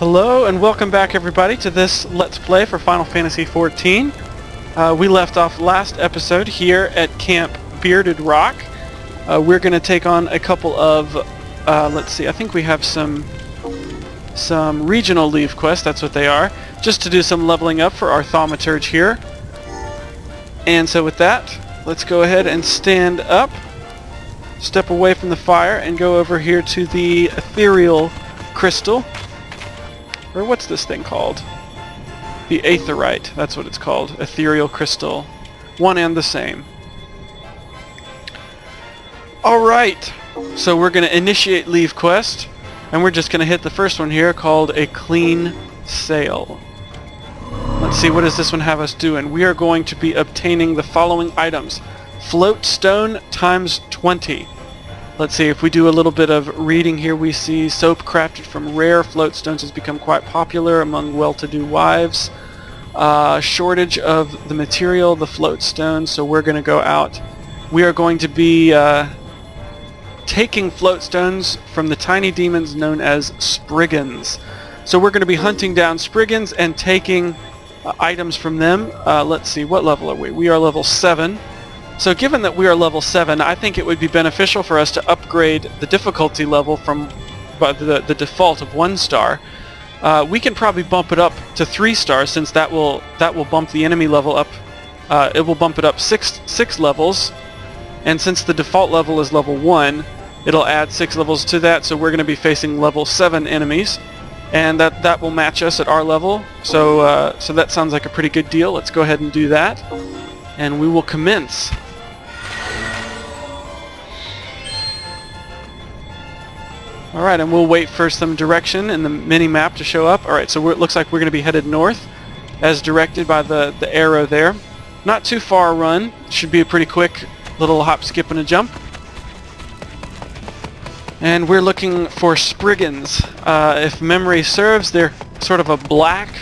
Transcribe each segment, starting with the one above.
Hello and welcome back everybody to this Let's Play for Final Fantasy XIV. We left off last episode here at Camp Bearded Rock. We're going to take on a couple of, let's see, I think we have some regional Levequest, that's what they are, just to do some leveling up for our thaumaturge here. And so with that, let's go ahead and stand up, step away from the fire, and go over here to the ethereal crystal. Or what's this thing called? The aetherite, that's what it's called. Ethereal crystal. One and the same. Alright, so we're going to initiate Levequest, and we're just going to hit the first one here called a clean sail. Let's see, what does this one have us doing? We are going to be obtaining the following items. Float stone times 20. Let's see, if we do a little bit of reading here, we see soap crafted from rare float stones has become quite popular among well-to-do wives. Shortage of the material, the float stone, so we're going to go out. We are going to be taking float stones from the tiny demons known as Spriggans. So we're going to be hunting down Spriggans and taking items from them. Let's see, what level are we? We are level 7. So given that we are level 7, I think it would be beneficial for us to upgrade the difficulty level from the default of 1 star. We can probably bump it up to 3 stars since that will bump the enemy level up. It will bump it up 6 levels, and since the default level is level 1, it'll add 6 levels to that. So we're going to be facing level 7 enemies, and that will match us at our level. So so that sounds like a pretty good deal. Let's go ahead and do that, and we will commence. Alright, and we'll wait for some direction in the mini-map to show up. Alright, so it looks like we're going to be headed north, as directed by the arrow there. Not too far a run. Should be a pretty quick little hop, skip, and a jump. And we're looking for Spriggans. If memory serves, they're sort of a black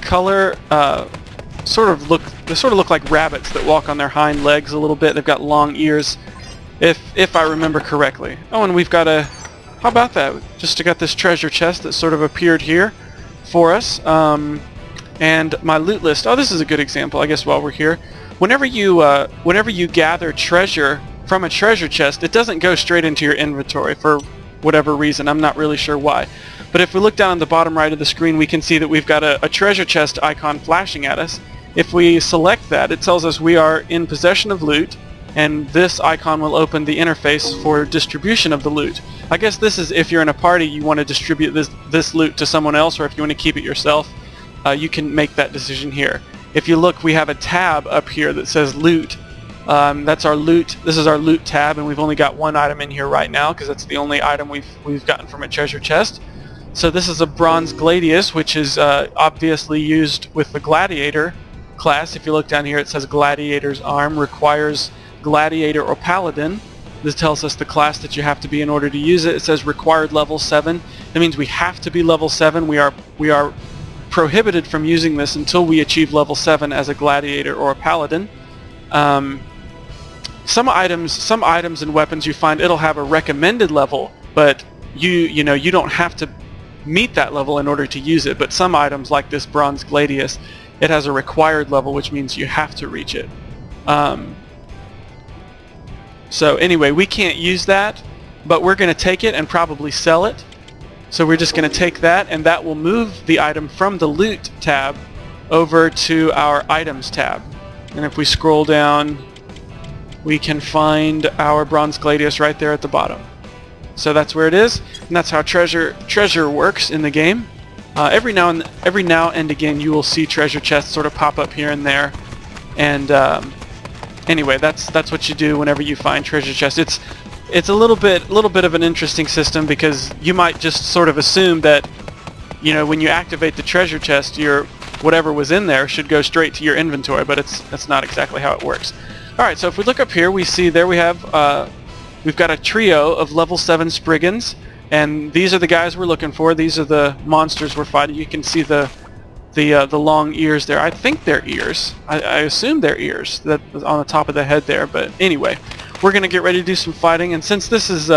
color. They sort of look like rabbits that walk on their hind legs a little bit. They've got long ears. If I remember correctly. Oh, and we've got a... How about that? Just got this treasure chest that sort of appeared here for us. And my loot list. Oh, this is a good example, I guess, while we're here. Whenever you gather treasure from a treasure chest, it doesn't go straight into your inventory for whatever reason. I'm not really sure why. But if we look down on the bottom right of the screen, we can see that we've got a treasure chest icon flashing at us. If we select that, it tells us we are in possession of loot, and this icon will open the interface for distribution of the loot. I guess this is if you're in a party, you want to distribute this loot to someone else, or if you want to keep it yourself, you can make that decision here. If you look, we have a tab up here that says loot. That's our loot. This is our loot tab, and we've only got 1 item in here right now because that's the only item we've gotten from a treasure chest. So this is a bronze gladius, which is obviously used with the gladiator class. If you look down here, it says gladiator's arm requires gladiator or paladin. This tells us the class that you have to be in order to use it. It says required level 7. That means we have to be level 7. We are prohibited from using this until we achieve level 7 as a gladiator or a paladin. Some items and weapons you find it'll have a recommended level, but you don't have to meet that level in order to use it. But some items like this bronze gladius, it has a required level, which means you have to reach it. So anyway, we can't use that, but we're going to take it and probably sell it. So we're just going to take that, and that will move the item from the loot tab over to our items tab. And if we scroll down, we can find our bronze gladius right there at the bottom. So that's where it is, and that's how treasure works in the game. Every now and again, you will see treasure chests sort of pop up here and there, and anyway, that's what you do whenever you find treasure chests. It's a little bit of an interesting system because you might just sort of assume that, when you activate the treasure chest, whatever was in there should go straight to your inventory, but that's not exactly how it works. All right, so if we look up here, we see there we've got a trio of level 7 Spriggans, and these are the guys we're looking for. These are the monsters we're fighting. You can see the long ears there. I think they're ears. I assume they're ears that on the top of the head there. But anyway, we're gonna get ready to do some fighting. And since this is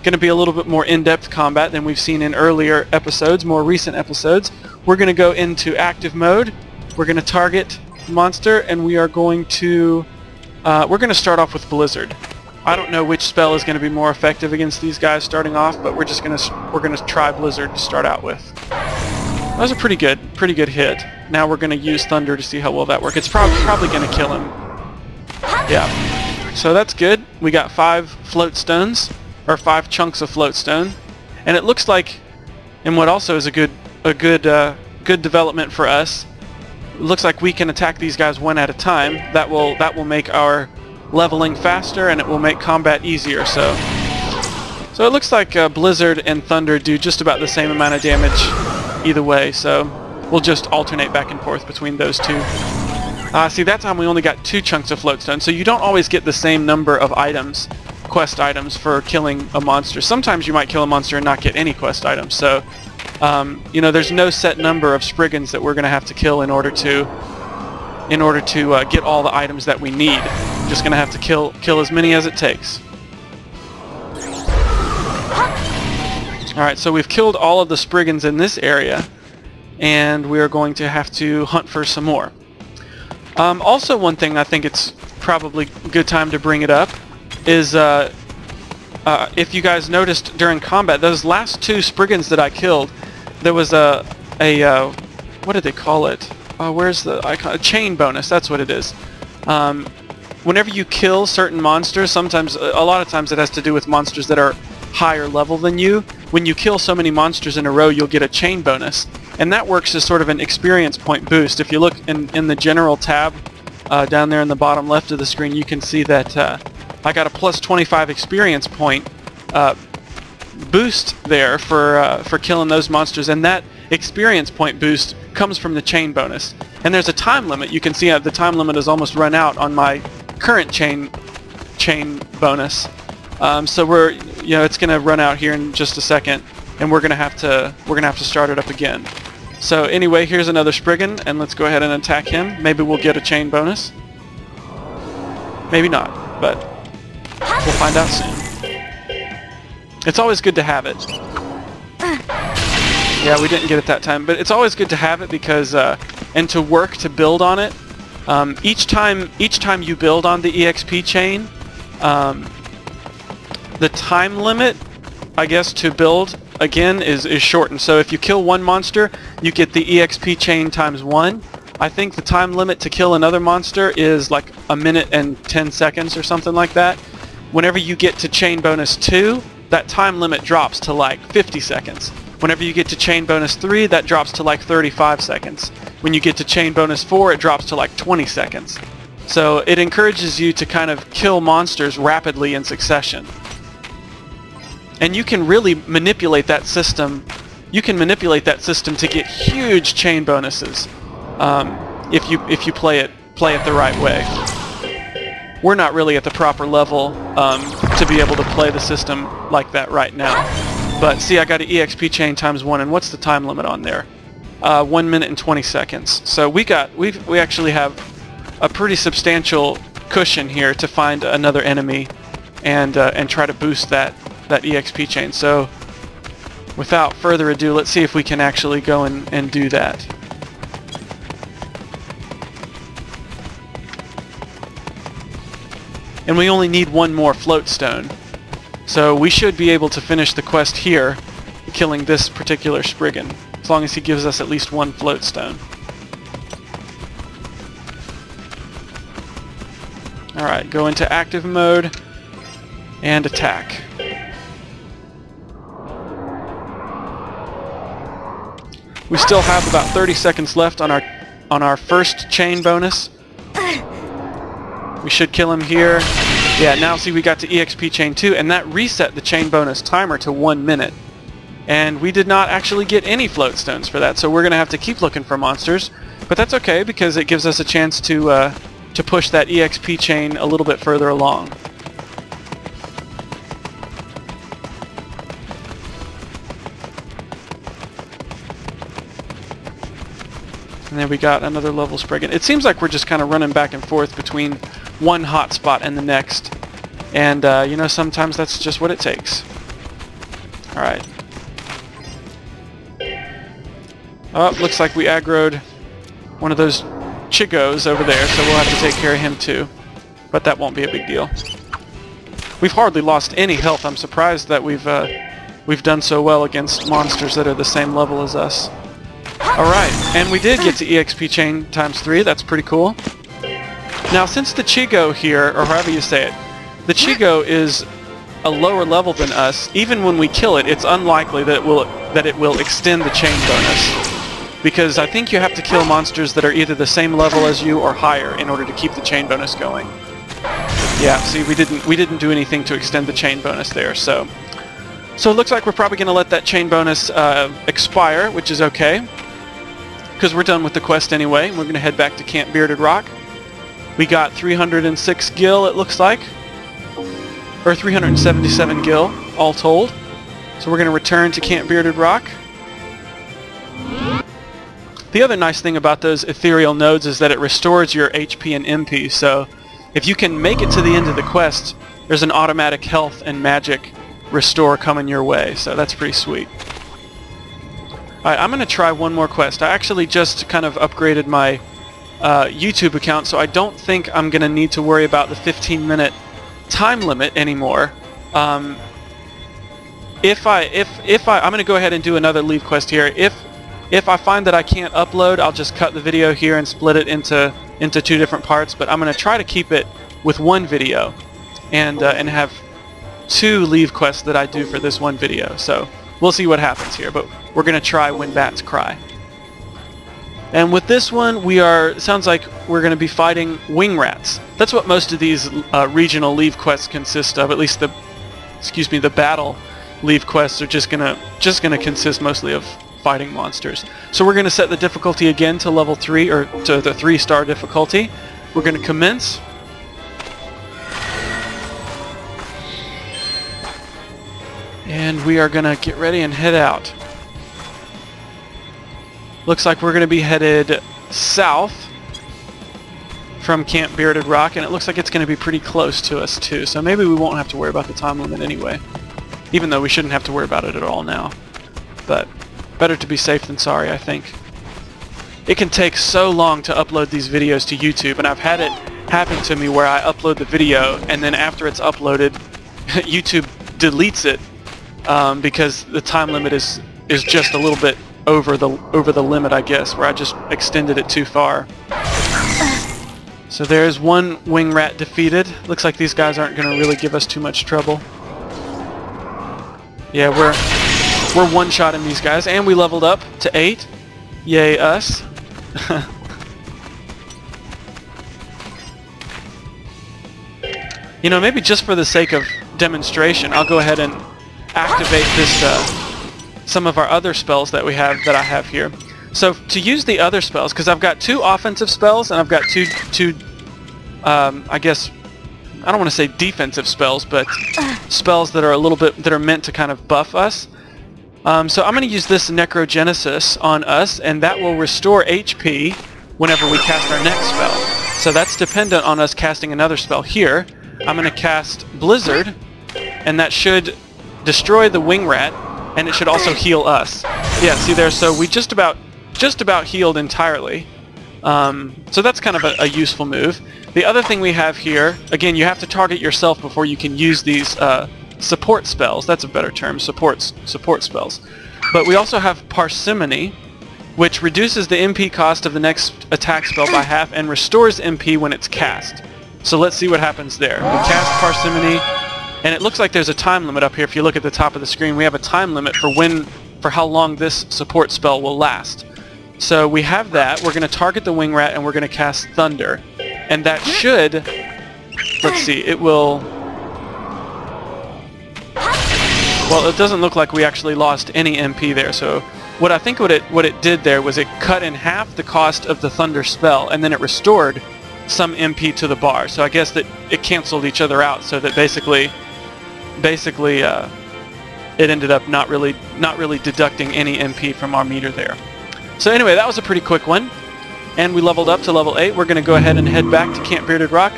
going to be a little bit more in-depth combat than we've seen in earlier episodes, more recent episodes. We're going to go into active mode. We're going to target the monster, and we are going to start off with Blizzard. I don't know which spell is going to be more effective against these guys starting off, but we're going to try Blizzard to start out with. That was a pretty good hit. Now we're going to use Thunder to see how well that works. It's probably going to kill him. Yeah. So that's good. We got 5 float stones, or 5 chunks of float stone, and it looks like, and what also is a good development for us, it looks like we can attack these guys one at a time. That will make our leveling faster, and it will make combat easier. So it looks like Blizzard and Thunder do just about the same amount of damage either way. So we'll just alternate back and forth between those two. See, that time we only got 2 chunks of float stone, so you don't always get the same number of items, quest items, for killing a monster. Sometimes you might kill a monster and not get any quest items. So you know, there's no set number of Spriggans that we're going to have to kill in order to get all the items that we need. Just going to have to kill as many as it takes. Alright, so we've killed all of the Spriggans in this area, and we are going to have to hunt for some more. Also, one thing I think it's probably a good time to bring it up is if you guys noticed during combat, those last 2 Spriggans that I killed, there was a what did they call it? Where's the icon? A chain bonus, that's what it is. Whenever you kill certain monsters, a lot of times it has to do with monsters that are higher level than you. When you kill so many monsters in a row, you'll get a chain bonus, and that works as sort of an experience point boost. If you look in the general tab down there in the bottom left of the screen, you can see that I got a plus 25 experience point boost there for killing those monsters, and that experience point boost comes from the chain bonus. And there's a time limit. You can see the time limit has almost run out on my current chain bonus. So it's going to run out here in just a second, and we're going to have to start it up again. So anyway, here's another Spriggan, and let's go ahead and attack him. Maybe we'll get a chain bonus. Maybe not, but we'll find out soon. It's always good to have it. Yeah, we didn't get it that time, but it's always good to have it because and to work to build on it. Each time you build on the EXP chain, the time limit, I guess, to build again is shortened. So if you kill one monster, you get the EXP chain times 1. I think the time limit to kill another monster is like 1 minute and 10 seconds or something like that. Whenever you get to chain bonus 2, that time limit drops to like 50 seconds. Whenever you get to chain bonus 3, that drops to like 35 seconds. When you get to chain bonus 4, it drops to like 20 seconds. So it encourages you to kind of kill monsters rapidly in succession. And you can really manipulate that system. You can manipulate that system to get huge chain bonuses if you play it the right way. We're not really at the proper level to be able to play the system like that right now. But see, I got an EXP chain times 1, and what's the time limit on there? 1 minute and 20 seconds. So we actually have a pretty substantial cushion here to find another enemy and try to boost that EXP chain. So without further ado, let's see if we can actually go and do that. And we only need 1 more float stone. So we should be able to finish the quest here, killing this particular Spriggan, as long as he gives us at least 1 float stone. Alright, go into active mode and attack. We still have about 30 seconds left on our first chain bonus. We should kill him here. Yeah, now see, we got to EXP chain 2, and that reset the chain bonus timer to 1 minute. And we did not actually get any float stones for that, so we're going to have to keep looking for monsters. But that's okay, because it gives us a chance to push that EXP chain a little bit further along. And then we got another level Spriggan. It seems like we're just kind of running back and forth between one hotspot and the next. And, you know, sometimes that's just what it takes. Alright. Oh, looks like we aggroed one of those Chigos over there, so we'll have to take care of him too. But that won't be a big deal. We've hardly lost any health. I'm surprised that we've done so well against monsters that are the same level as us. Alright, and we did get to EXP chain times 3. That's pretty cool. Now, since the Chigo here, or however you say it, the Chigo is a lower level than us, even when we kill it, it's unlikely that it will extend the chain bonus. Because I think you have to kill monsters that are either the same level as you or higher in order to keep the chain bonus going. Yeah, see, we didn't do anything to extend the chain bonus there, so it looks like we're probably going to let that chain bonus expire, which is okay, because we're done with the quest anyway. We're going to head back to Camp Bearded Rock. We got 306 gil, it looks like, or 377 gil, all told. So we're going to return to Camp Bearded Rock. The other nice thing about those ethereal nodes is that it restores your HP and MP, so if you can make it to the end of the quest, there's an automatic health and magic restore coming your way, so that's pretty sweet. Alright, I'm going to try one more quest. I actually just kind of upgraded my YouTube account, so I don't think I'm going to need to worry about the 15-minute time limit anymore. I'm going to go ahead and do another Levequest here. If I find that I can't upload, I'll just cut the video here and split it into 2 different parts, but I'm going to try to keep it with one video and have 2 Levequests that I do for this one video. So we'll see what happens here, but we're going to try When Bats Cry. And with this one, sounds like we're going to be fighting Wingrats. That's what most of these regional Levequests consist of. At least the battle Levequests are just gonna consist mostly of fighting monsters. So we're going to set the difficulty again to level 3, or to the 3-star difficulty. We're going to commence. And we are going to get ready and head out. Looks like we're going to be headed south from Camp Bearded Rock, and it looks like it's going to be pretty close to us too, so maybe we won't have to worry about the time limit anyway. Even though we shouldn't have to worry about it at all now. But better to be safe than sorry, I think. It can take so long to upload these videos to YouTube, and I've had it happen to me where I upload the video and then after it's uploaded YouTube deletes it because the time limit is just a little bit over the limit, I guess, where I just extended it too far. So there's one Wingrat defeated. Looks like these guys aren't going to really give us too much trouble. Yeah, we're one-shotting these guys, and we leveled up to 8. Yay us. You know, maybe just for the sake of demonstration, I'll go ahead and activate this some of our other spells that I have here. So to use the other spells, because I've got 2 offensive spells and I've got two I guess I don't want to say defensive spells, but spells that are meant to kind of buff us. So I'm going to use this Necrogenesis on us, and that will restore HP whenever we cast our next spell. So that's dependent on us casting another spell here. I'm going to cast Blizzard, and that should destroy the Wingrat, and it should also heal us. Yeah, see there, so we just about healed entirely. So that's kind of a useful move. The other thing we have here, again, you have to target yourself before you can use these support spells. That's a better term, support spells. But we also have Parsimony, which reduces the MP cost of the next attack spell by half and restores MP when it's cast. So let's see what happens there. We cast Parsimony, and it looks like there's a time limit up here. If you look at the top of the screen, we have a time limit for how long this support spell will last. So we have that. We're going to target the Wingrat, and we're going to cast Thunder. And that should, let's see, it will, well, it doesn't look like we actually lost any MP there. So what I think what it did there was it cut in half the cost of the Thunder spell, and then it restored some MP to the bar. So I guess that it canceled each other out, so that basically it ended up not really deducting any MP from our meter there. So anyway, that was a pretty quick one, and we leveled up to level 8. We're going to go ahead and head back to Camp Bearded Rock.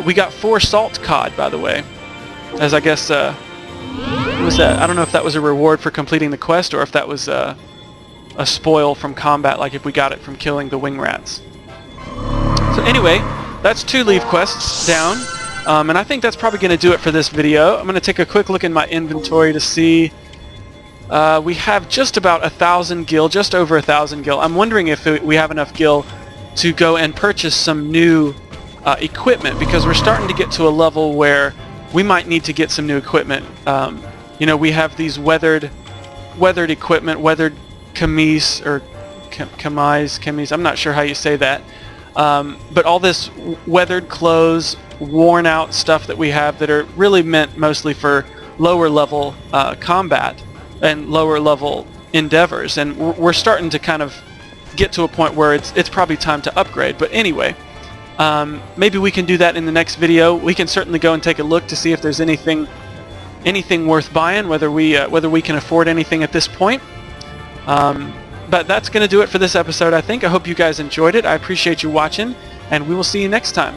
We got 4 salt cod, by the way, as I guess What was that? I don't know if that was a reward for completing the quest or if that was a spoil from combat, like if we got it from killing the Wingrats. So anyway, that's 2 Levequests down, and I think that's probably going to do it for this video. I'm going to take a quick look in my inventory to see. We have just about 1,000 gil, just over 1,000 gil. I'm wondering if we have enough gil to go and purchase some new equipment, because we're starting to get to a level where we might need to get some new equipment. You know, we have these weathered equipment, weathered camise, or camise, I'm not sure how you say that. But all this weathered clothes, worn out stuff that we have that are really meant mostly for lower level combat and lower level endeavors, and we're starting to kind of get to a point where it's probably time to upgrade. But anyway, maybe we can do that in the next video. We can certainly go and take a look to see if there's anything worth buying, whether we can afford anything at this point. But that's going to do it for this episode, I think. I hope you guys enjoyed it. I appreciate you watching, and we will see you next time.